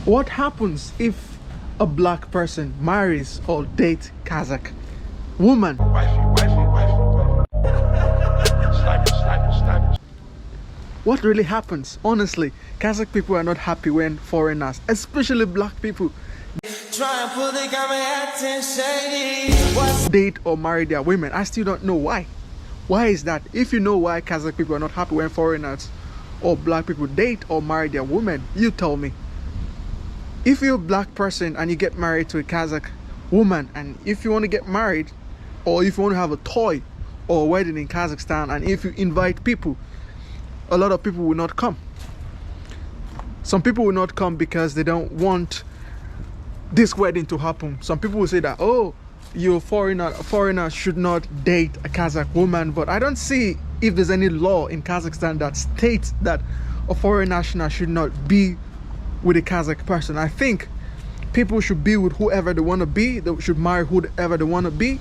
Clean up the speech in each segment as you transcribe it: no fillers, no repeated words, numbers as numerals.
What happens if a black person marries or dates Kazakh woman? What really happens? Honestly, Kazakh people are not happy when foreigners, especially black people, date or marry their women. I still don't know why. Why is that? If you know why Kazakh people are not happy when foreigners or black people date or marry their women, you tell me. If you're a black person and you get married to a Kazakh woman, and if you want to get married, or if you want to have a toy or a wedding in Kazakhstan, and if you invite people, a lot of people will not come. Some people will not come because they don't want this wedding to happen. Some people will say that, oh, you're a foreigner should not date a Kazakh woman. But I don't see if there's any law in Kazakhstan that states that a foreign national should not be with a Kazakh person. I think people should be with whoever they want to be. They should marry whoever they want to be.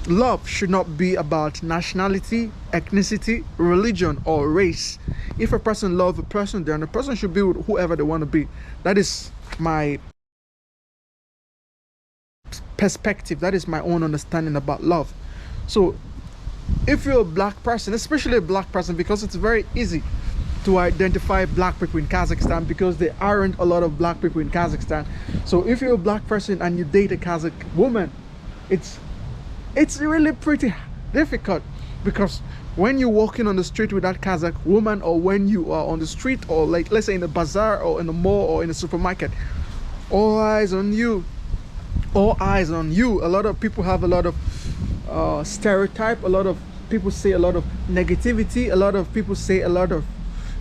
Love should not be about nationality, ethnicity, religion, or race. If a person loves a person, then the person should be with whoever they want to be. That is my perspective. That is my own understanding about love. So if you're a black person, especially a black person, because it's very easy to identify black people in Kazakhstan because there aren't a lot of black people in Kazakhstan. So if you're a black person and you date a Kazakh woman, it's really pretty difficult, because when you're walking on the street with that Kazakh woman, or when you are on the street, or like let's say in the bazaar or in the mall or in the supermarket, all eyes on you. All eyes on you. A lot of people have a lot of stereotype. A lot of people say a lot of negativity. A lot of people say a lot of,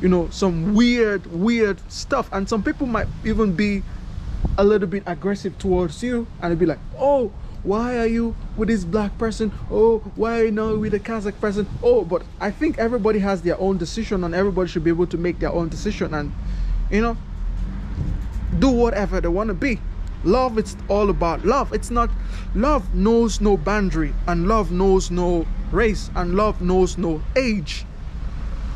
you know, some weird stuff. And some people might even be a little bit aggressive towards you, and it'd be like, oh, why are you with this black person? Oh, why are you not with a Kazakh person? Oh, but I think everybody has their own decision, and everybody should be able to make their own decision and, you know, do whatever they want to be. Love, it's all about love. It's not, love knows no boundary, and love knows no race, and love knows no age.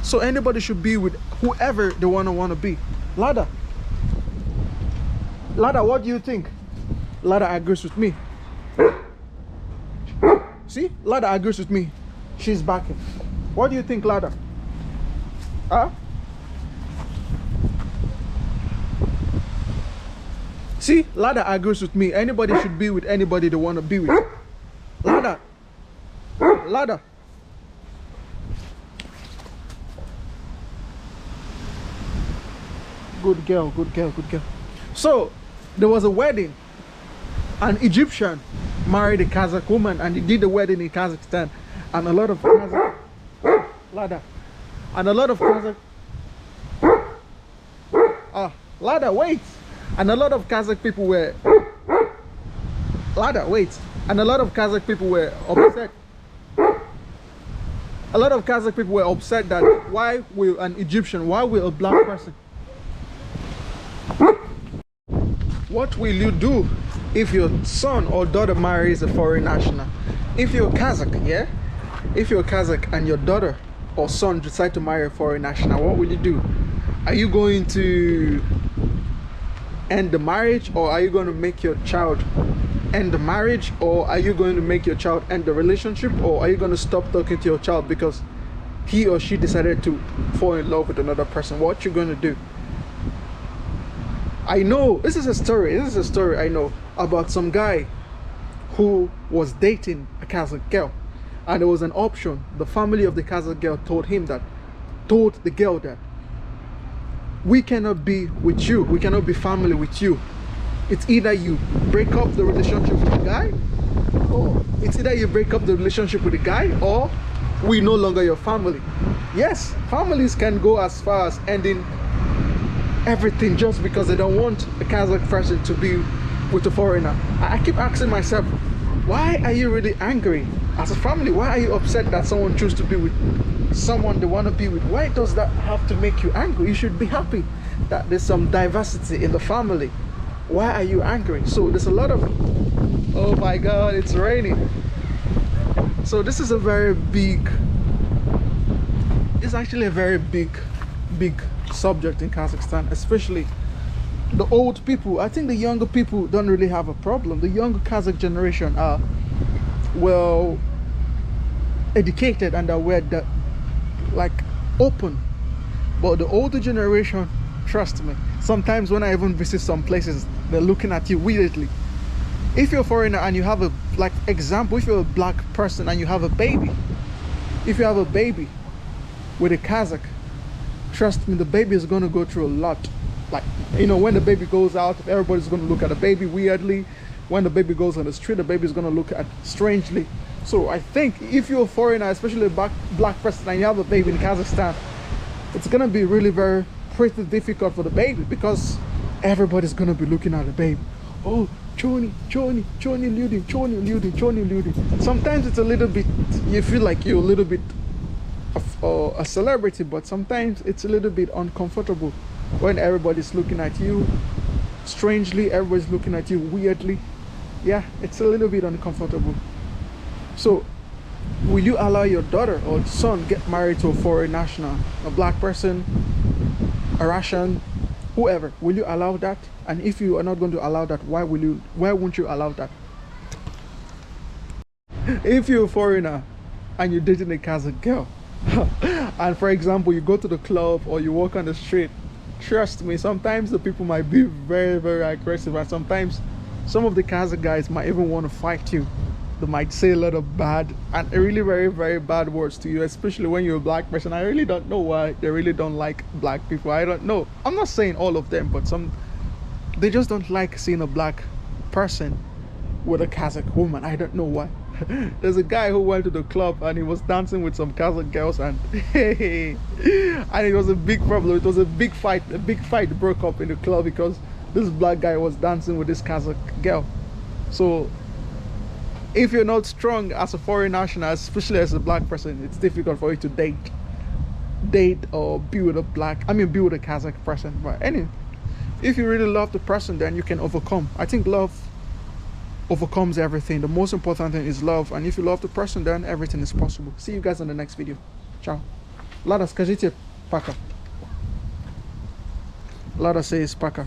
So anybody should be with whoever they want to be. Lada, what do you think? Lada agrees with me. See, Lada agrees with me. She's backing. What do you think, Lada? Huh? See, Lada agrees with me. Anybody should be with anybody they want to be with. Lada. Good girl. So there was a wedding. An Egyptian married a Kazakh woman, and he did the wedding in Kazakhstan, and a lot of Kazakh wait. And a lot of Kazakh people were upset. A lot of Kazakh people were upset that why will an Egyptian, why will a black person? What will you do if your son or daughter marries a foreign national? If you're Kazakh, yeah? If you're Kazakh and your daughter or son decide to marry a foreign national, what will you do? Are you going to end the marriage, or are you going to make your child end the marriage, or are you going to make your child end the relationship, or are you going to stop talking to your child because he or she decided to fall in love with another person? What you going to do? I know this is a story I know about some guy who was dating a Kazakh girl, and there was an option. The family of the Kazakh girl told the girl that we cannot be with you, we cannot be family with you. It's either you break up the relationship with the guy, or we no longer your family. Yes, families can go as far as ending everything just because they don't want a Kazakh person to be with a foreigner. I keep asking myself, why are you really angry as a family? Why are you upset that someone chooses to be with someone they want to be with? Why does that have to make you angry? You should be happy that there's some diversity in the family. Why are you angry? So there's a lot of, oh my god, it's raining. So this is a very big, it's actually a very big subject in Kazakhstan, especially the old people. I think the younger people don't really have a problem. The younger Kazakh generation are well educated and aware that like open. But the older generation, trust me, sometimes when I even visit some places, they're looking at you weirdly. If you're a foreigner and you have a, like example, if you're a black person and you have a baby, if you have a baby with a Kazakh, trust me, the baby is going to go through a lot. Like, you know, when the baby goes out, everybody's going to look at the baby weirdly. When the baby goes on the street, the baby's going to look at strangely. So I think if you're a foreigner, especially a black person, and you have a baby in Kazakhstan, it's going to be really pretty difficult for the baby, because everybody's going to be looking at the baby. Oh, Choni Ludi. Sometimes it's a little bit, you feel like you're a little bit of a celebrity, but sometimes it's a little bit uncomfortable when everybody's looking at you strangely, everybody's looking at you weirdly. Yeah, it's a little bit uncomfortable. So will you allow your daughter or son get married to a foreign national, a black person, a Russian, whoever? Will you allow that? And if you are not going to allow that, why won't you allow that? If you're a foreigner and you're dating a Kazakh girl and for example you go to the club or you walk on the street, trust me, sometimes the people might be very aggressive, and sometimes some of the Kazakh guys might even want to fight you. They might say a lot of bad and really very bad words to you, especially when you're a black person. I really don't know why they really don't like black people. I don't know. I'm not saying all of them, but some, they just don't like seeing a black person with a Kazakh woman. I don't know why. There's a guy who went to the club and he was dancing with some Kazakh girls, and and it was a big problem. It was a big fight. A big fight broke up in the club because this black guy was dancing with this Kazakh girl. So if you're not strong as a foreign national, especially as a black person, it's difficult for you to date or be with a be with a Kazakh person. But anyway, if you really love the person, then you can overcome. I think love overcomes everything. The most important thing is love, and if you love the person, then everything is possible. See you guys in the next video. Ciao. Lada, скажите пока. Lada says пока.